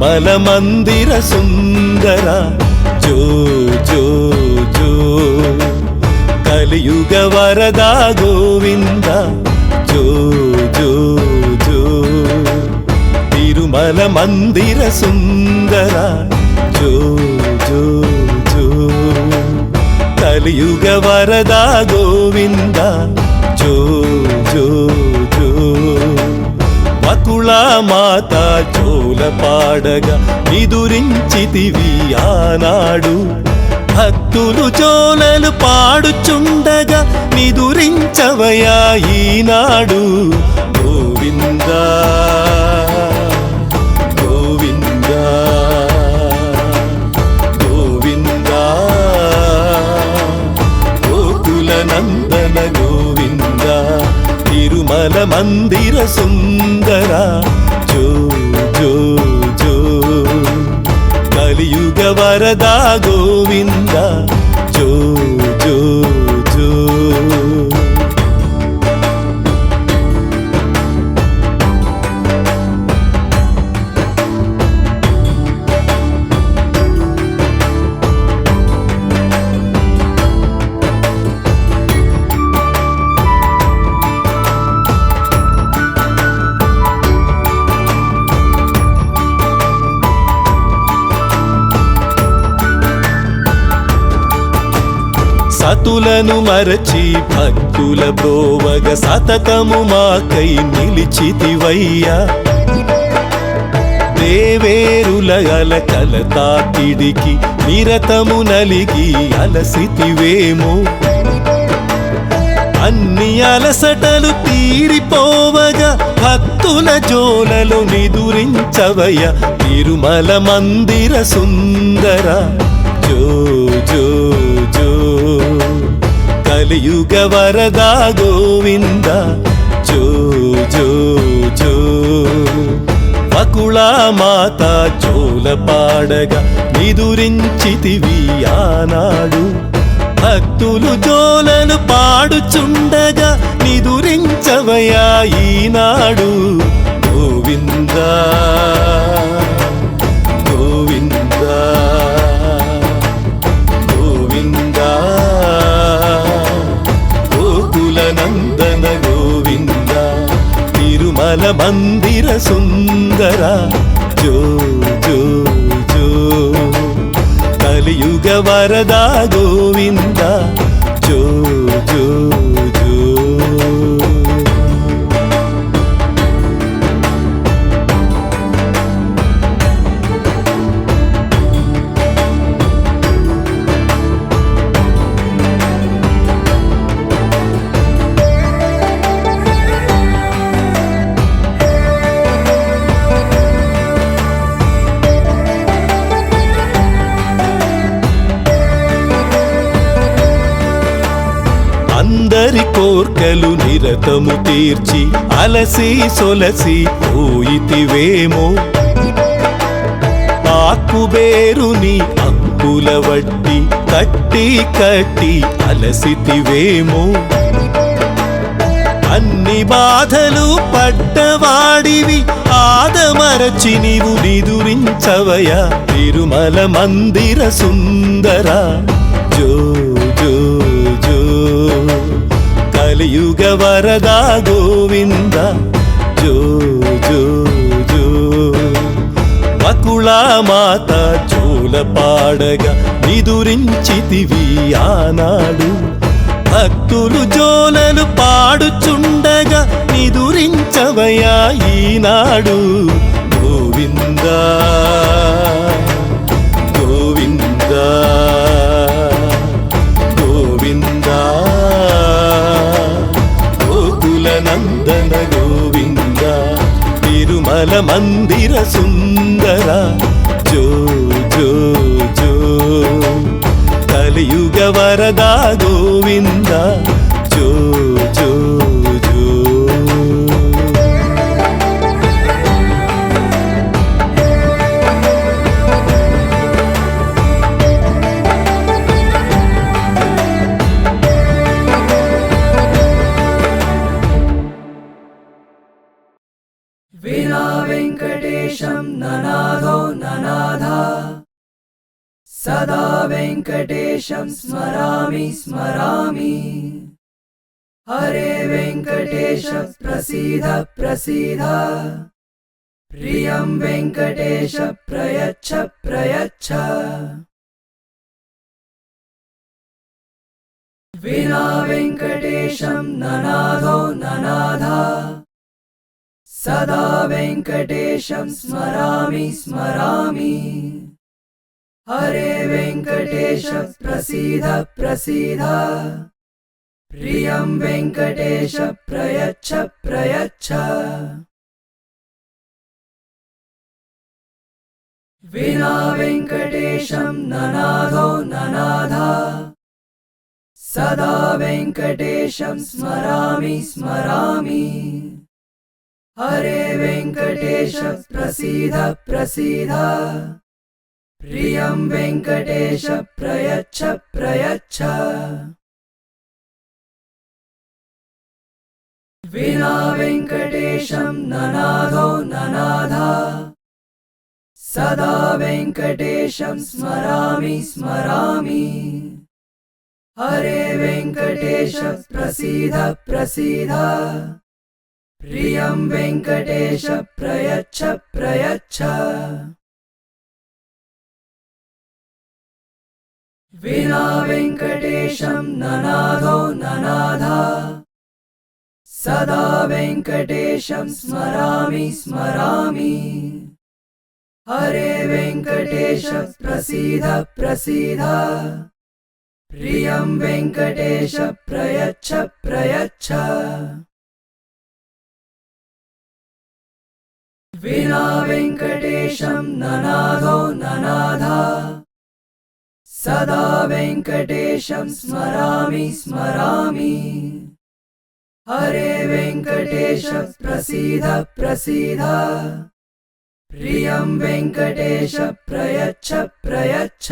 తిరుమల మందిర సుందర జో జో జో కలియుగ వరద గోవింద జో జో జో తిరుమల మందిర సుందర జో జో జో కలియుగ వరద గోవింద జో జో జో వకుళ మాత జోల పాడగా నిదురించితివి ఆనాడు భక్తులు జోలలు పాడుచుండగా నిదురించవయా ఈనాడు గోవిందా గోవిందా గోవిందా గోకుల నందన గోవిందా తిరుమల మందిర సుందర జో జో జో కలియుగ వరద గోవింద జో జో జో సతులను మరచి భక్తుల బ్రోవగ సతతము మాకై నిలిచితివయ్యా దేవేరుల అలకల తాకిడికి నిరతము నలిగి అలసితివేమో అన్ని అలసటలు తీరిపోవగా భక్తుల జోలలో నిదురించవయ తిరుమల మందిర సుందర జో జో జో కలియుగ వరద గోవింద జో జో జో వకుళ మాత జోల పాడగా నిదురించితివి ఆనాడు భక్తులు జోలలు పాడుచుండగా నిదురించవయా ఈనాడు గోవిందా గోవిందా గోవిందా గోకుల నందన గోవింద తిరుమల మందిర సుందర జో జో జో కలియుగ వరద గోవింద జో జో జో అందరి కోర్కెలు నిరతము తీర్చి అలసి సొలసి పోయితివేమో ఆకుబేరుని అంకుల వడ్డి కట్టి కట్టి అలసితివేమో అన్ని బాధలు పడ్డవాడివి ఆదమరచి నీవు నిదురించవయ తిరుమల మందిర సుందర జో జో జో కలియుగ వరద గోవింద జో జో జో వకుళ మాత జోల పాడగా నిదురించితివి ఆనాడు భక్తులు జోలలు పాడుచుండగా నిదురించవయా ఈనాడు గోవిందా గోవిందా గోవిందా గోకుల నందన గోవింద తిరుమల మందిర సుందర జో జో జో కలియుగ వరద గోవింద జో జో జో विना वेङ्कटेशं ननादो सदा वेङ्कटेशं स्मरामि स्मरामि। हरे वेङ्कटेश प्रसीद प्रसीद। प्रियं वेङ्कटेश प्रयच्छ प्रयच्छ। विना वेङ्कटेशं ननादो ननाद। सदा वेङ्कटेशं स्मरामि स्मरामि। हरे वेङ्कटेश प्रसीद प्रसीद। प्रियं वेङ्कटेश प्रयच्छ प्रयच्छ। विना वेङ्कटेशं ननादो ननाद। सदा वेङ्कटेशं स्मरामि स्मरामि। हरे वेङ्कटेश प्रसीद प्रसीद। प्रियं वेङ्कटेश प्रयच्छ प्रयच्छ। विना वेङ्कटेशं ननादो ननाद। सदा वेङ्कटेशं स्मरामि स्मरामि। हरे वेङ्कटेश प्रसीद प्रसीद। प्रियं वेङ्कटेश प्रयच्छ प्रयच्छ। विना वेङ्कटेशं ननादो ननाद। सदा वेङ्कटेशं स्मरामि स्मरामि। हरे वेङ्कटेश प्रसीद प्रसीद। प्रियं वेङ्कटेश प्रयच्छ प्रयच्छ। विना वेङ्कटेशं ननादो ननाद। सदा वेङ्कटेशं स्मरामि स्मरामि। हरे वेङ्कटेश प्रसीद प्रसीद। प्रियं वेङ्कटेश प्रयच्छ प्रयच्छ।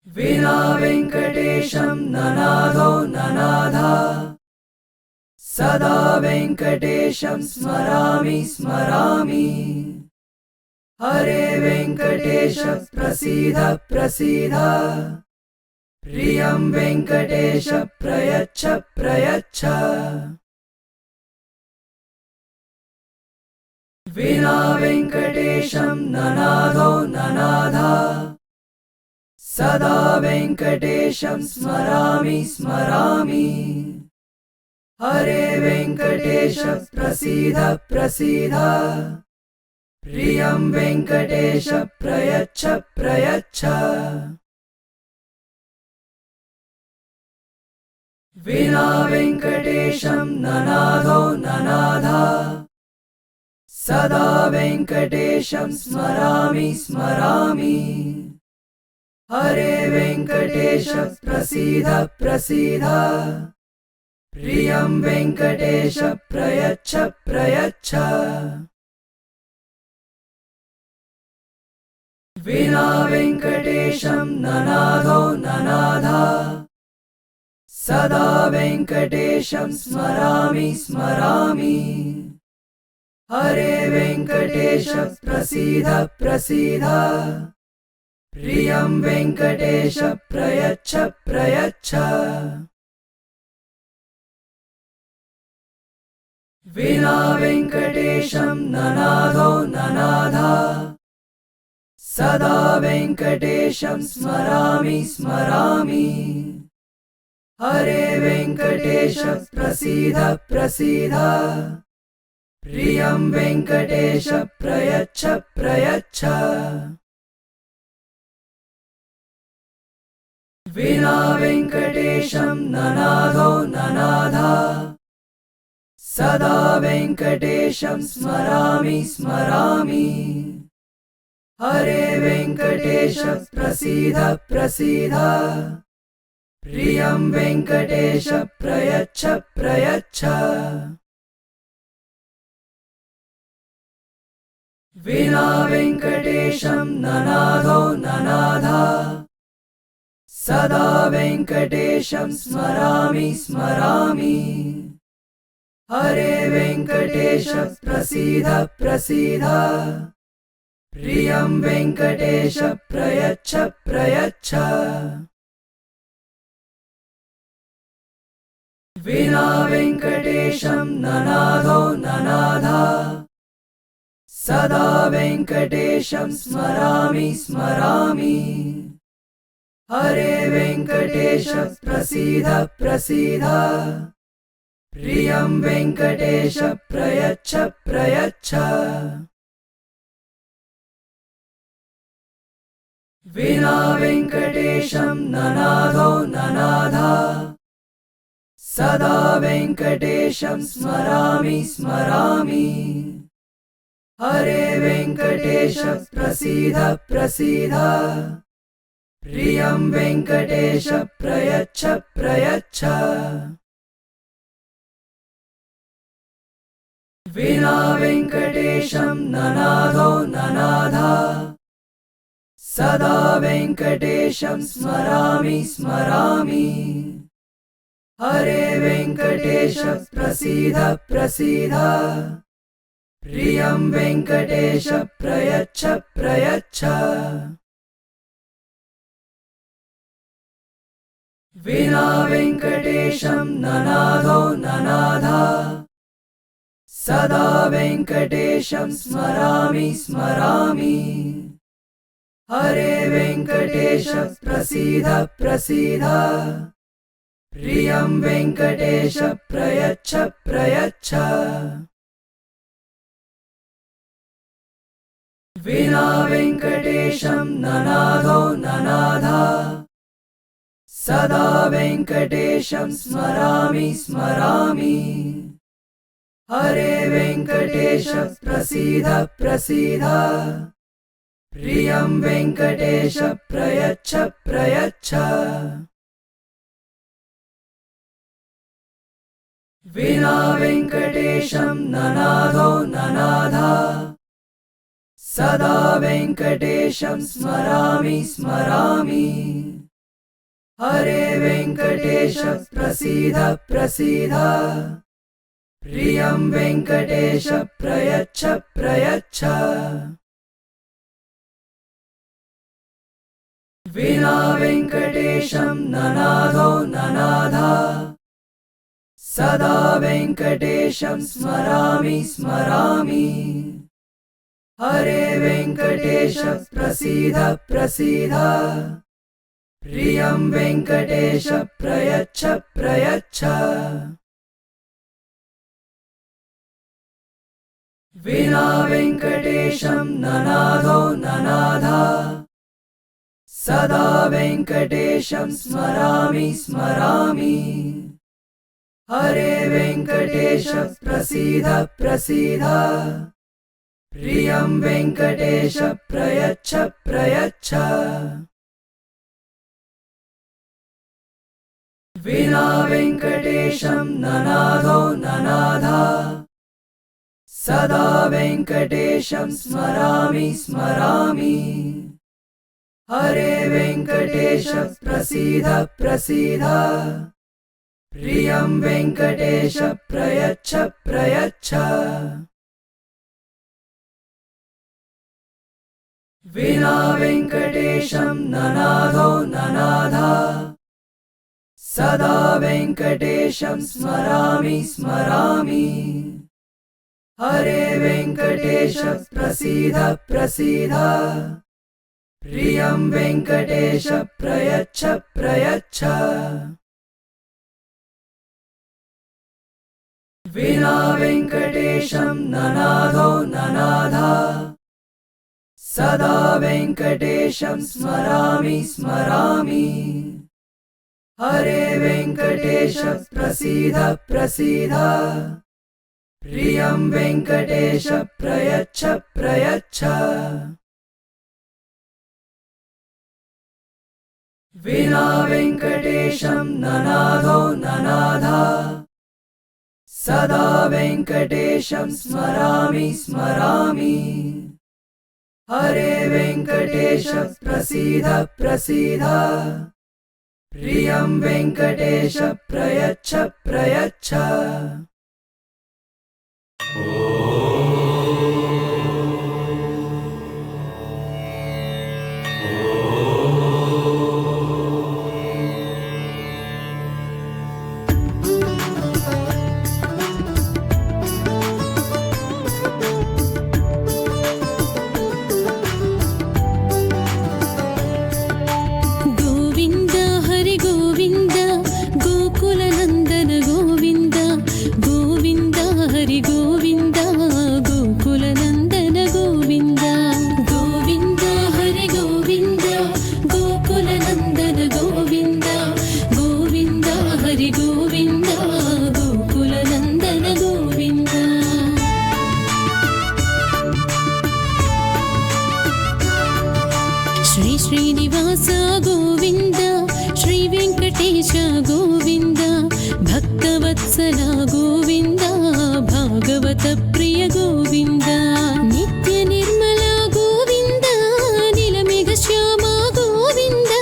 विना वेङ्कटेशं ननादो ननाद। सदा वेङ्कटेशं स्मरामि स्मरामि। हरे वेङ्कटेश प्रसीद प्रसीद। प्रियं वेङ्कटेश प्रयच्छ प्रयच्छ। विना वेङ्कटेशं ननादो ननाद। सदा वेङ्कटेशं स्मरामि स्मरामि। हरे वेङ्कटेश प्रसीद प्रसीद। प्रियं वेङ्कटेश प्रयच्छ प्रयच्छ। विना वेङ्कटेशं ननादो ननाद। सदा वेङ्कटेशं स्मरामि स्मरामि। हरे वेङ्कटेश प्रसीद प्रसीद। प्रियं वेङ्कटेश प्रयच्छ प्रयच्छ। विना वेङ्कटेशं ननादो ननाद। सदा वेङ्कटेशं स्मरामि स्मरामि। हरे वेङ्कटेश प्रसीद प्रसीद। प्रियं वेङ्कटेश प्रयच्छ प्रयच्छ। विना वेङ्कटेशं ननादो ननाद। सदा वेङ्कटेशं स्मरामि स्मरामि। हरे वेङ्कटेश प्रसीद प्रसीद। प्रियं वेङ्कटेश प्रयच्छ प्रयच्छ। विना वेङ्कटेशं ननादो ननाद। सदा वेङ्कटेशं स्मरामि स्मरामि। हरे वेङ्कटेश प्रसीद प्रसीद। प्रियं वेङ्कटेश प्रयच्छ प्रयच्छ। विना वेङ्कटेशं ननादो ननाद। सदा वेङ्कटेशं स्मरामि स्मरामि। हरे वेङ्कटेश प्रसीद प्रसीद। प्रियं वेङ्कटेश प्रयच्छ प्रयच्छ विना वेङ्कटेशं ननादो ननाथ सदा वेङ्कटेशं स्मरामि स्मरामि हरे वेङ्कटेश प्रसीद प्रसीद प्रियं वेङ्कटेश प्रयच्छ प्रयच्छ विना वेङ्कटेशं ननादो ननाथ सदा वेङ्कटेशं स्मरामि स्मरामि हरे वेङ्कटेश प्रसीद प्रसीद प्रियं वेङ्कटेश प्रयच्छ प्रयच्छ विना वेङ्कटेशं ननादो ननाथ सदा वेङ्कटेशं स्मरामि स्मरामि हरे वेङ्कटेश प्रसीद प्रसीद प्रियं वेङ्कटेश प्रयच्छ प्रयच्छ विना वेङ्कटेशं ननादो ननाथ सदा वेङ्कटेशं स्मरामि स्मरामि हरे वेङ्कटेश प्रसीद प्रसीद प्रियं वेङ्कटेश प्रयच्छ प्रयच्छ विना वेङ्कटेशं ननादो ननाथ सदा वेङ्कटेशं स्मरामि स्मरामि हरे वेङ्कटेश प्रसीद प्रसीद प्रियं वेङ्कटेश प्रयच्छ प्रयच्छ विना वेङ्कटेशं ननादो ननाथ सदा वेङ्कटेशं स्मरामि स्मरामि हरे वेङ्कटेश प्रसीद प्रसीद प्रियं वेङ्कटेश प्रयच्छ प्रयच्छ विना वेङ्कटेशं ननादो ननाथ सदा वेङ्कटेशं स्मरामि स्मरामि हरे वेङ्कटेश प्रसीद प्रसीद प्रियं वेङ्कटेश प्रयच्छ प्रयच्छ विना वेङ्कटेशं ननादो ननाथ सदा वेङ्कटेशं स्मरामि स्मरामि हरे वेङ्कटेश प्रसीद प्रसीद प्रियं वेङ्कटेश प्रयच्छ प्रयच्छ विना वेङ्कटेशं ननादो ननाथ सदा वेङ्कटेशं स्मरामि स्मरामि हरे वेङ्कटेश प्रसीद प्रसीद प्रियं वेङ्कटेश प्रयच्छ प्रयच्छ विना वेङ्कटेशं ननादो ननाथ सदा वेङ्कटेशं स्मरामि स्मरामि हरे वेङ्कटेश प्रसीद प्रसीद प्रियं वेङ्कटेश प्रयच्छ प्रयच्छ विना वेङ्कटेशं ननादो ननाथ सदा वेङ्कटेशं स्मरामि स्मरामि हरे वेङ्कटेश प्रसीद प्रसीद प्रियं वेङ्कटेश प्रयच्छ प्रयच्छ विना वेङ्कटेशं ननादो ननाथ सदा वेङ्कटेशं स्मरामि स्मरामि हरे वेङ्कटेश प्रसीद प्रसीद प्रियं वेङ्कटेश प्रयच्छ प्रयच्छ ಹರಿ ಗೋವಿಂದ ಗೋಕುಲ ನಂದನ ಗೋವಿಂದ ಶ್ರೀ ಶ್ರೀನಿವಾಸ ಗೋವಿಂದ ಶ್ರೀ ವೆಂಕಟೇಶ ಗೋವಿಂದ ಭಕ್ತವತ್ಸಲ ಗೋವಿಂದ ಭಾಗವತ ಪ್ರಿಯ ಗೋವಿಂದ ನಿತ್ಯ ನಿರ್ಮಲ ಗೋವಿಂದ ನೀಲಮೇಘ ಶ್ಯಾಮ ಗೋವಿಂದ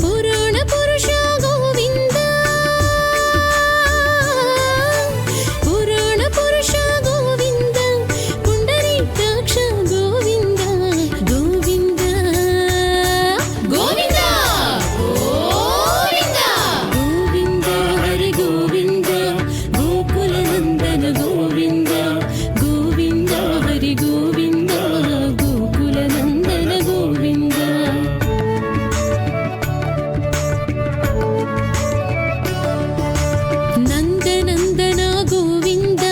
ಪುರಾಣ ಪುರುಷ ಗೋವಿಂದ ಪುರಾಣ ಪುರುಷ ಗೋವಿಂದ ಪುಂಡರೀಕಾಕ್ಷ ಗೋವಿಂದ ಗೋವಿಂದ ಗೋವಿಂದ ಗೋವಿಂದ ಗೋವಿಂದ ಹರಿ ಗೋವಿಂದ ಗೋಕುಲ ನಂದನ ಗೋವಿಂದ ಗೋವಿಂದ ಹರಿ ಗೋವಿಂದ ಗೋಕುಲ ನಂದನ ಗೋವಿಂದ ನಂದನಂದನ ಗೋವಿಂದ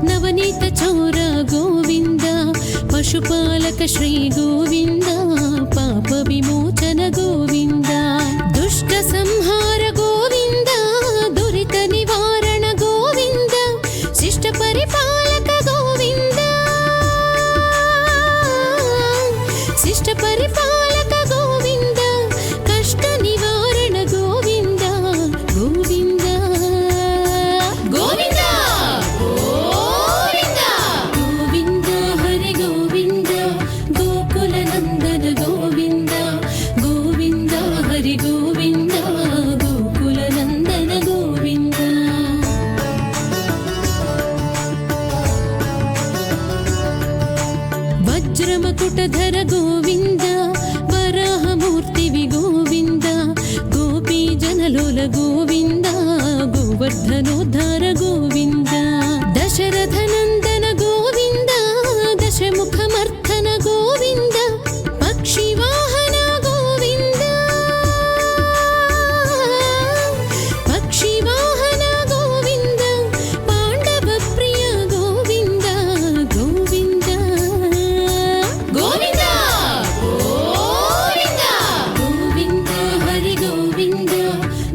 ನವನೀತ ಚೌರ ಗೋವಿಂದ ಪಶುಪಾಲಕ ಶ್ರೀ ಗೋವಿಂದ ಪಾಪ ವಿಮೋಚನ ಗೋವಿಂದ ದುಷ್ಟ ಸಂಹಾರ ಗೋವಿಂದ ದುರಿತ ನಿವಾರಣ ಗೋವಿಂದ ಶಿಷ್ಟ ಪರಿಪಾಲಕ ಗೋವಿಂದ ಶಿಷ್ಟ ಪರಿಪಾಲಕ ಗೋವಿಂದ ಕಷ್ಟ ನಿವಾರಣ ಗೋವಿಂದ ಗೋವಿಂದ ಗೋವಿಂದ ಗೋವಿಂದ ಗೋವಿಂದ ಹರಿ ಗೋವಿಂದ ಗೋಕುಲ ನಂದನ ಗೋವಿಂದ ಗೋವಿಂದ ಹರಿ ಗೋವಿಂದ ಗೋಕುಲ ನಂದನ ಗೋವಿಂದ ವಜ್ರಮಕುಟಧರ ಗೋವಿಂದ ವರಾಹಮೂರ್ತಿವಿ ಗೋವಿಂದ ಗೋಪಿ ಜನಲೋಲ ಗೋವಿಂದ ಗೋವರ್ಧನೋದ್ಧಾರ ಗೋವಿಂದ ದಶರಥ ನಂದನ ಗೋವಿಂದ ದಶಮುಖಮರ್ಥನ ಗೋವಿಂದ ಪಕ್ಷಿ ವಾಹನ ಗೋವಿಂದ ಪಕ್ಷಿ ವಾಹನ ಗೋವಿಂದ ಪಾಂಡವ ಪ್ರಿಯ ಗೋವಿಂದ ಗೋವಿಂದ ಗೋವಿಂದ ಗೋವಿಂದ ಗೋವಿಂದ ಹರಿ ಗೋವಿಂದ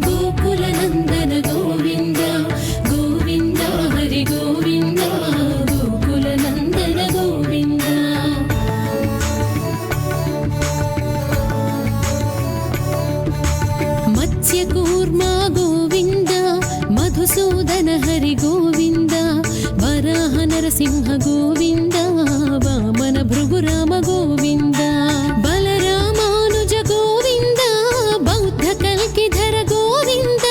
ಗೋಕುಲ ನಂದನ ಗೋವಿಂದ ಗೋವಿಂದ ಹರಿ ಗೋವಿಂದ ಗೋಕುಲ ನಂದನ ಗೋವಿಂದ ಮತ್ಸ್ಯಕೂರ್ಮ ಗೋವಿಂದ ಮಧುಸೂದನ ಹರಿ ಗೋವಿಂದ ವರಾಹ ನರಸಿಂಹ ಗೋವಿಂದ ವಾಮನ ಭೃಗುರಾಮ ಗೋವಿಂದ ಬಲರಾಮಾನುಜ ಗೋವಿಂದ ಬೌದ್ಧ ಕಲ್ಕಿಧರ ಗೋವಿಂದ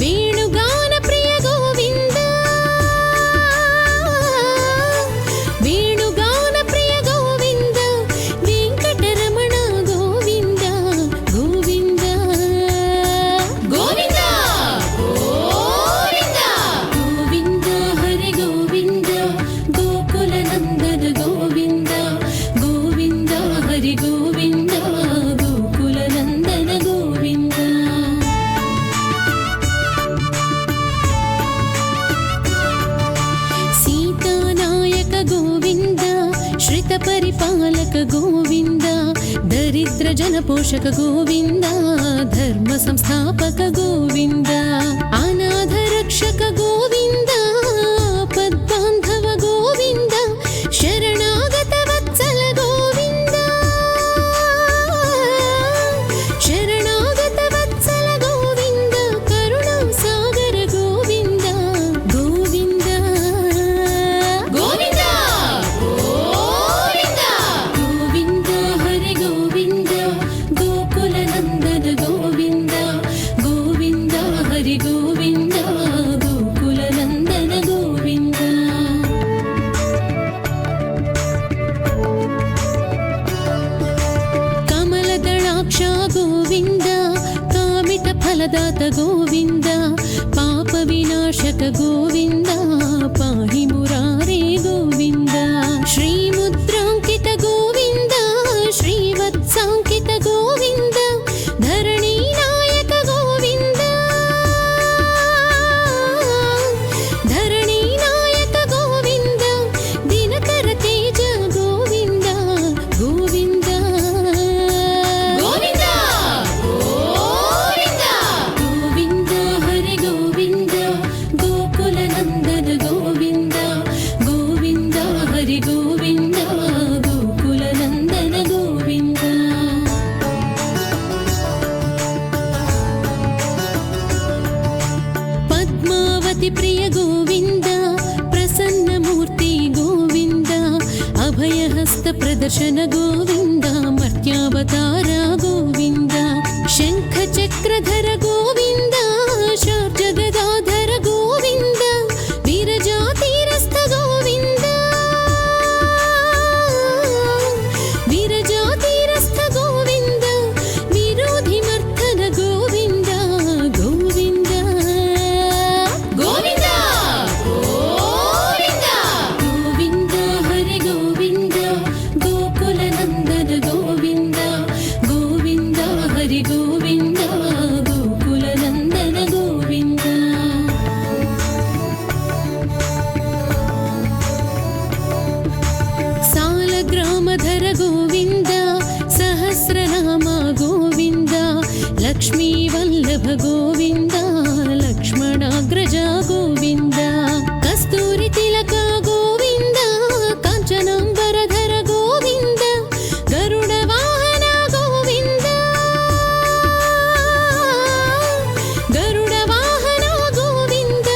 ವೇಣುಗಾನ ಪ್ರಿಯ ಗೋವಿಂದ ವೇಣುಗಾನ ಪ್ರಿಯ ಗೋವಿಂದ ವೆಂಕಟರಮಣ ಗೋವಿಂದ ಗೋವಿಂದ ಗೋವಿಂದ ಗೋವಿಂದ ಗೋವಿಂದ ಹರಿ ಗೋವಿಂದ ಗೋಕುಲ ನಂದನ ಗೋವಿಂದ ಗೋವಿಂದ ಹರಿ ಗೋವಿಂದ ಗೋಕುಲ ನಂದನ ಗೋವಿಂದ ಸೀತಾನಾಯಕ ಗೋವಿಂದ ಶ್ರಿತ ಪರಿಪಾಲಕ ಗೋವಿಂದ ದರಿದ್ರ ಜನಪೋಷಕ ಗೋವಿಂದ ಧರ್ಮ ಸಂಸ್ಥಾಪಕ ಗೋವಿಂದ ಅನಾಥ ರಕ್ಷಕ ಗೋವಿಂದ ಪದ್ಬಾಂಧವ ಗೋವಿಂದ ಶರಣಾಗತ ವತ್ಸಲ ಗೋವಿಂದ ಶರಣಾಗತ ವತ್ಸಲ ಗೋವಿಂದ ಕರುಣಾ ಸಾಗರ ಗೋವಿಂದ ಗೋವಿಂದ ಗೋವಿಂದ ಗೋವಿಂದ ಗೋವಿಂದ ಹರಿ ಗೋವಿಂದ ಗೋಕುಲ ನಂದನ ಗೋವಿಂದ ಗೋವಿಂದ ಹರಿ ಗೋವಿಂದ ಗೋಕುಲ ನಂದನ ಗೋವಿಂದ ಕಮಲದಳಾಕ್ಷ ಗೋವಿಂದ ಕಾಮಿತ ಫಲದಾತ ಗೋವಿಂದ ಪಾಪ ವಿನಾಶಕ ಗೋವಿಂದ ಪಾಹಿ ಮುರಾರೇ ಗೋವಿಂದ ಶ್ರೀ ಮುದ್ರಾಂಕಿತ ಗೋವಿಂದ ಶ್ರೀವತ್ಸಾಂಕಿತ ಗೋವಿಂದ ಧರಣಿ ನಾಯಕ ಗೋವಿಂದ ಧರಣಿ ನಾಯಕ ಗೋವಿಂದ ದಿನಕರ ತೇಜ ಗೋವಿಂದ ಗೋವಿಂದ ಗೋವಿಂದ ಗೋವಿಂದ ಗೋವಿಂದ ಹರಿ ಗೋವಿಂದ సుదర్శన గోవింద మర్త్యావతార గోవింద శంఖ చక్రధర గోవింద శార్జ గదాధర గోవింద వీరజాతిరస్థ గోవింద వీరజాతిరస్థ గోవింద విరోధి మర్దన గోవింద గోవింద గోవింద గోవింద గోవింద హరి గోవింద గోకుల నందన గోవింద గోవింద హరి గోవింద గోకుల నందన గోవింద సాలగ్రామధర గోవింద సహస్రనామ గోవింద లక్ష్మీ వల్లభ గోవింద లక్ష్మణాగ్రజ గోవింద కస్తూరి తిలక గోవింద కాంచనాంబరధర గోవింద గరుడ వాహన గోవింద గరుడ వాహన గోవింద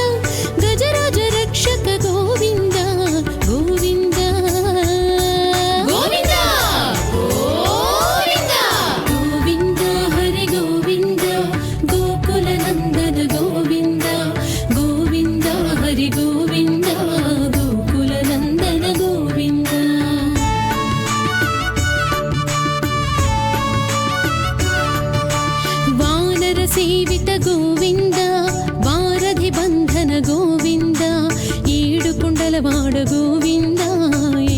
గజరాజ రక్షక గోవింద గోవింద గోవింద గోవింద గోవింద హరి గోవింద గోకుల నందన గోవింద గోవింద హరి గోవింద గోకుల నందన గోవింద వానర సేవిత గోవింద వారధి బంధన గోవింద ఏడు కుండలవాడ గోవింద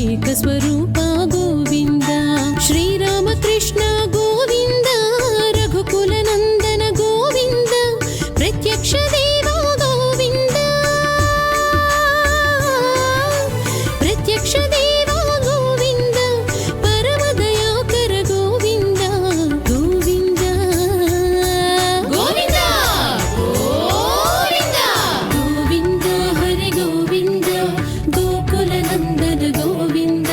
ఏక స్వరూప గోవింద శ్రీరామకృష్ణ గోవింద రఘుకుల నందన గోవింద ప్రత్యక్ష దేవ గోవింద ప్రత్యక్ష దేవ గోవింద పరమ దయాకర గోవింద గోవింద గోవింద గోవింద గోవింద హరి గోవింద గోకుల నందన గోవింద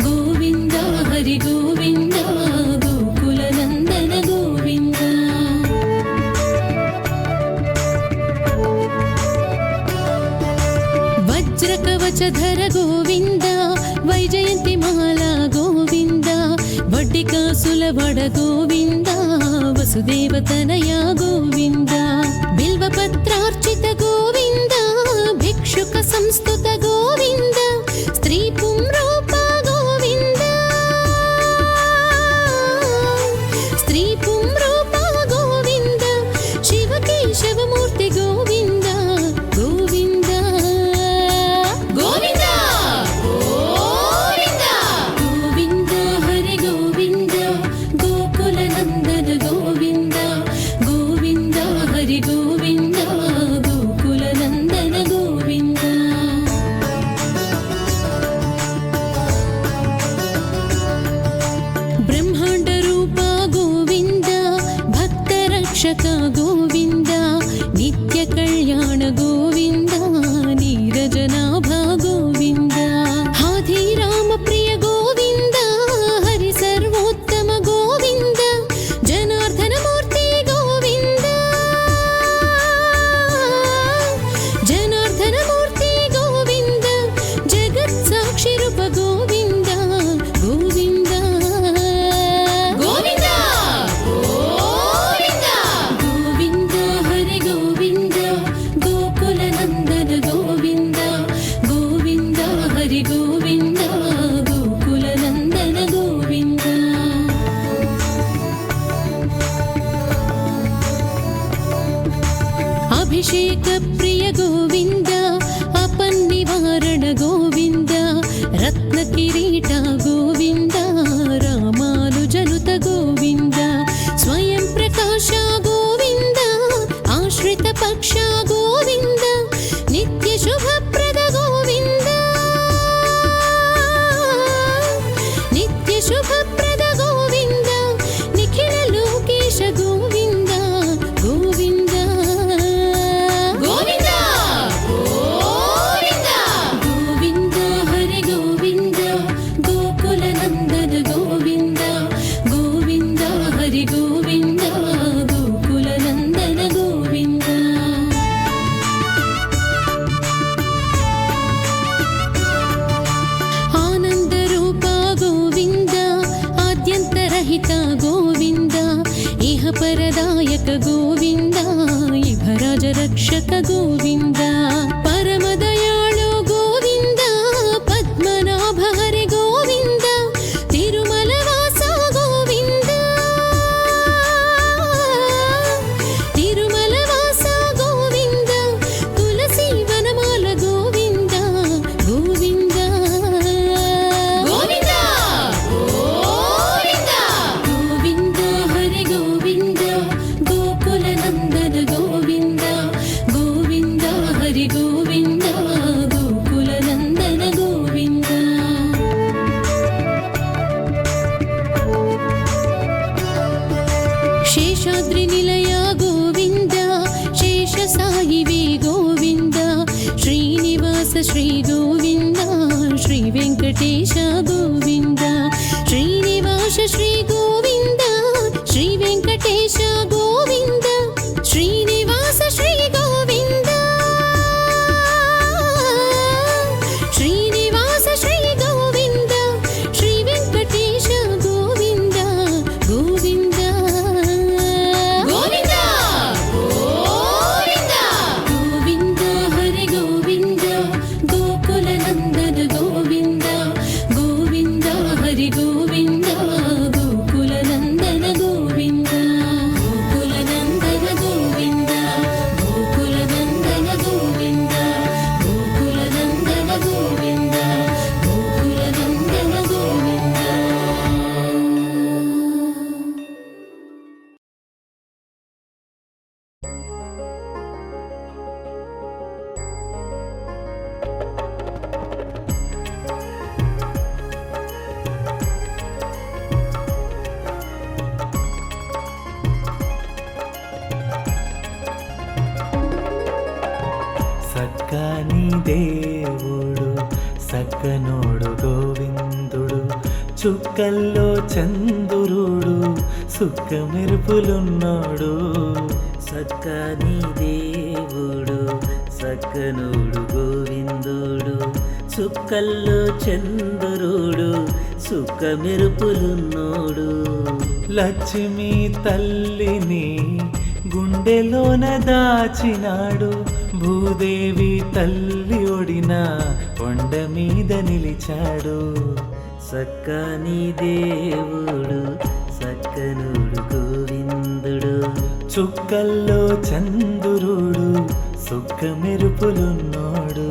గోవింద హరి గోవింద గోకుల నందన గోవింద వజ్ర కవచధర గోవింద వైజయంతి మాల గోవింద వడ్డికాసుల వడ గోవింద వసుదేవ తనయ గోవింద బిల్వపత్రార్చిత గోవింద భిక్షుక సంస్తుత గోవింద స్త్రీ పుంరూప గోవింద స్త్రీ పుంరూప గోవింద శివకేశవమూర్తి గోవింద గోవింద గోవింద గోవింద గోవింద హరి గోవింద గోకుల నందన గోవింద గోవింద హరి గోవింద గోకుల నందన గోవింద బ్రహ్మాండ రూప గోవింద భక్త రక్షక గోవింద నిత్య కళ్యాణ గోవింద నీరజనాభ గోవింద హాధి రామ ప్రియ గోవింద హరి సర్వోత్తమ గోవింద జనార్దన మూర్తి గోవింద జనార్దన మూర్తి గోవింద జగత్ సాక్షి రూప గోవింద గోవింద గోవింద గోవింద గోవింద హరి గోవింద గోకుల నందన గోవింద గోవింద హరి గోవింద గోకుల నందన గోవింద అభిషేక ప్రియ గోవింద అపన్నివారణ గోవింద రత్న కిరీట గోవింద రామానుజనుత గోవింద స్వయం ప్రకాశ గోవింద ఆశ్రిత పక్ష గోవింద నిత్య శుభప్రద గోవింద నిత్య శుభప్రద గోవింద నిఖిల లోకేశ గోవింద గోవింద గోవింద గోవింద గోవింద హరి గోవింద గోకుల నందన గోవింద గోవింద హరి గోవింద గోకుల నందన గోవింద రక్షక గోవింద పరమదయాళు గోవింద పద్మనాభ హరి గోవింద తిరుమల వాస గోవింద తిరుమల వాస గోవింద తులసి వనమాల గోవింద గోవింద గోవింద గోవింద గోవింద హరి గోవింద గోకుల నందన గోవింద గోవింద హరి గోవింద గోకుల నందన గోవింద శేషాద్రి నిలయ గోవింద శేష సాయివే గోవింద శ్రీనివాస శ్రీ గోవింద శ్రీ వెంకటేశ గోవింద శ్రీనివాస శ్రీ గోవింద శ్రీ వెంకటేశ గోవింద శ్రీనివాస శ్రీ గోవింద శ్రీనివాస శ్రీ గోవింద శ్రీ వెంకటేశ గోవింద గోవింద గోవింద గోవింద గోవింద హరి గోవింద గోకుల నందన గోవింద గోవింద హరి గోవింద గోకుల నందన గోవింద గోకుల నందన గోవింద గోకుల నందన గోవింద గోకుల నందన గోవింద గోకుల నందన గోవింద. సక్కని దేవుడు సక్కనోడు గోవిందుడు చుక్కల్లో చంద్రుడు సుక్క మెరుపులున్నాడు. సక్కని దేవుడు సక్కనుడు గోవిందుడు చుక్కల్లో చంద్రుడు సుక్క మెరుపులున్నోడు. లక్ష్మి తల్లిని గుండెలోన దాచినాడు. భూదేవి తల్లి ఒడిన కొండ మీద నిలిచాడు. సక్కని దేవుడు సక్కనుడు గోవిందుడు చుక్కల్లో చంద్రుడు సుక్క మెరుపులున్నాడు.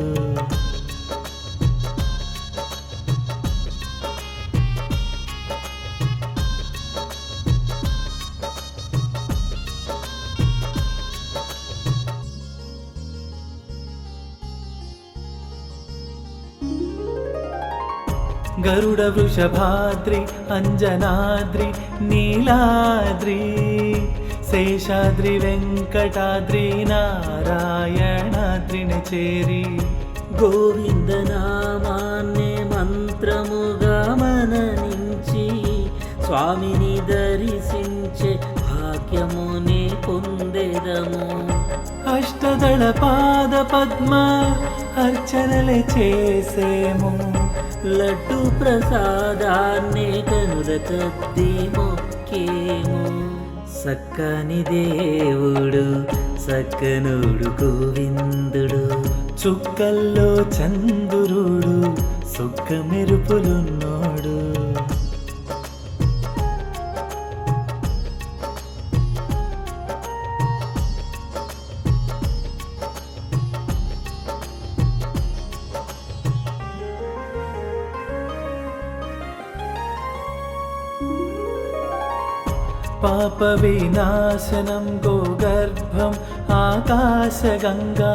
గరుడ వృషభాద్రి అంజనాద్రి నీలాద్రి శేషాద్రి వెంకటాద్రి నారాయణాద్రిని చేరి గోవింద నామాన్నే మంత్రముగా మననించి స్వామిని దర్శించే భాగ్యముని పొందెదము. అష్టదళ పాద పద్మ అర్చనలే చేసేము. లడ్డు ప్రసాదాన్నే కనుల కద్ది మొక్కేము. సక్కని దేవుడు సక్కనుడు గోవిందుడు చుక్కల్లో చంద్రుడు సుక్క మెరుపులున్నాడు. పాప వినాశనం గోగర్భం ఆకాశగంగా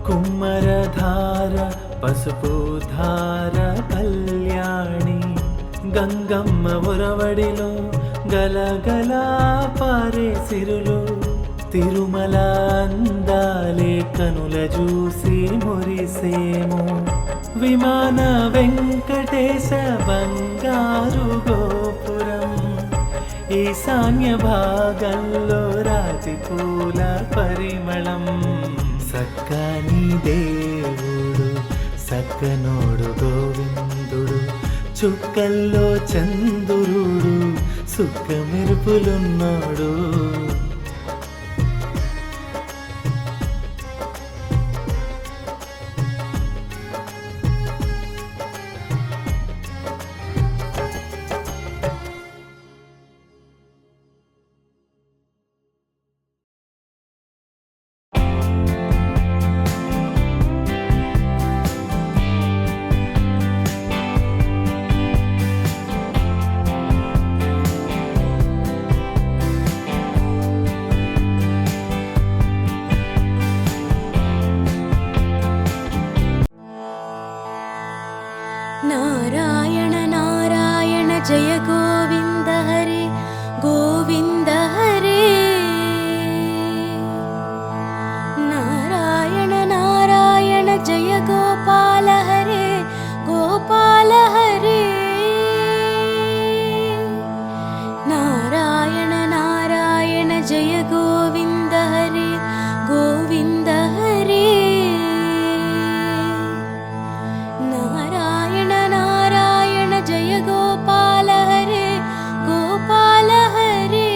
కుమ్మరధార పసుపుధార కళ్యాణి గంగమ్మ ఉరవడిలో గలగల పారే సిరులు తిరుమల అందాలే కనుల చూసి మురిసేము. విమాన వెంకటేశ బంగారు గోపురం ఈశాన్య భాగంలో రాతి పూల పరిమళం. సక్కని దేవుడు సక్కనోడు గోవిందుడు చుక్కల్లో చంద్రుడు సుక్క మెరుపులున్నాడు. जय गोविन्द हरे गोविन्द हरे नारायण नारायण जय गोपाल हरे गोपाल हरे नारायण नारायण जय गोविन्द हरे गोविन्द हरे नारायण नारायण जय गोपाल हरे गोपाल हरे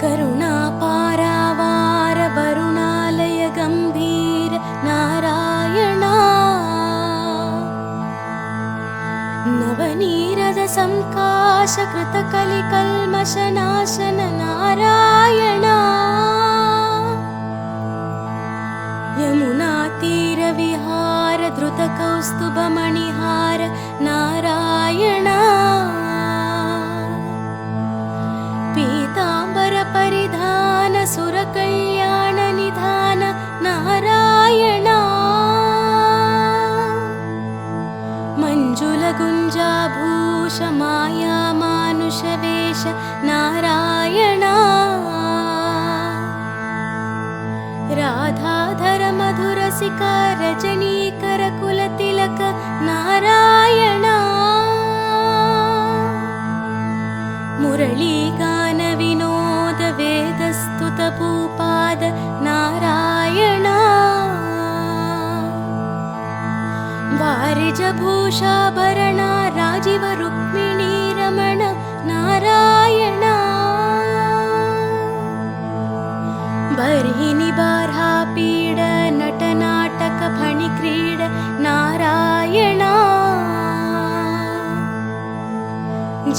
करुणा पारावार वरुणालय गंभीर नारायण नवनीरद संकाश कृत कलिकल्मषनाशन नारायण यमुना तीर विहार धृत कौस्तुभ मणिहार नारायण पीतांबर परिधान सुर कल्याण निधान नारायण मंजुल गुंजाभूष माया मानुष वेश नारायण राधाधर मधुर सिका रजनीकर कुल तिलक नारायण मुरली गान विनोद वेदस्तुत भूपाद नारायण वारिज भूषाभरण राजीव रुक्मिणी रमण नारायण बर्हिनि बार्हा पीड नट नाटक फणि क्रीड नारायण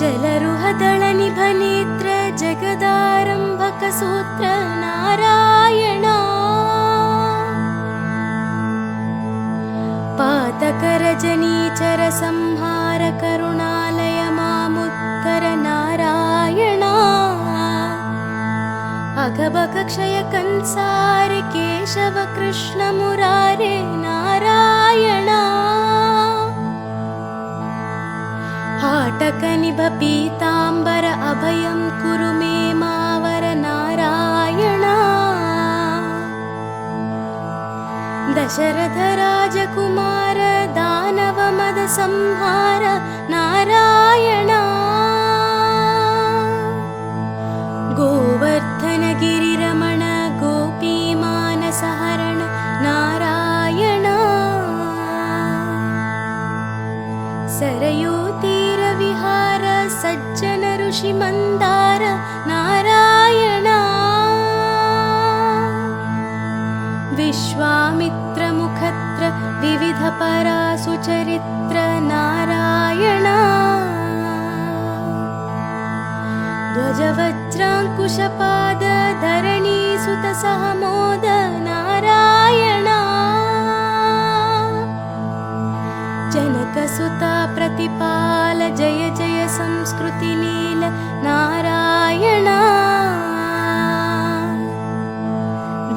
जलरुह दल निभ नेत्र जगदारंभक सूत्र नारायण पातक रजनीचर संहार करुणालय मामुत्तर नारायण अगबक क्षय कंसार केशव कृष्ण मुरारे नारायण हाटक निभ पीतांबर अभयं कुरु मे मावर नारायण दशरथ राजकुमार दानव मद संहार नारायण गोवर्धन गिरिरमण गोपी मानस हरण नारायण सरयू तीर विहार सज्जन ऋषि मंदार नारायण विश्वामित्र मुखत्र विविध परा सुचरित्र नारायण ध्वज वज्रांकुशपाद धरणी सुत सहमोद नारायण जनक सुता प्रतिपाल जय जय संस्कृति लील नारायण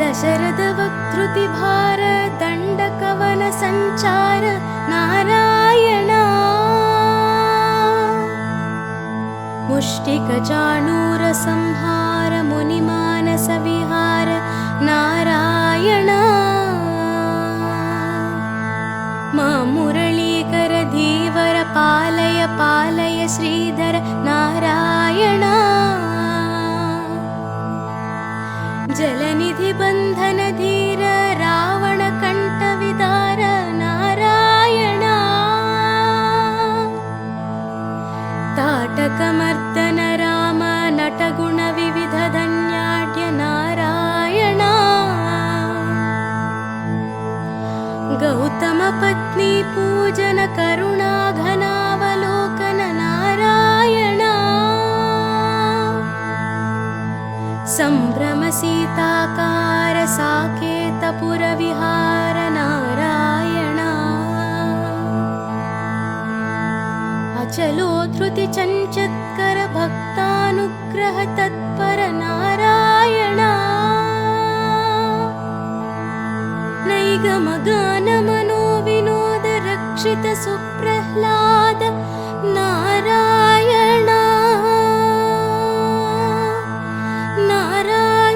दशरथ वक्तृति भार दंड कवन संचार नारायण मुष्टिक चाणूर संहार मुनि मानस विहार नारायण मा मुरलीकर धीवर पालय पालय श्रीधर नारायण जलनिधि बंधन धीर रावण कंठ विदार नारायण ताटक मर्दन राम नटगुण विविध धन्याढ्य नारायण गौतम पत्नी पूजन करुणा घनावलोकन नारायण संभ्रम सीताकार साकेतपुर विहार नारायण अचलो धृति चंचत्कर भक्तानुग्रह तत्पर नारायण नैगम गान मनो विनोद रक्ष परीक्षित सुप्रह्लाद नारायण नारायण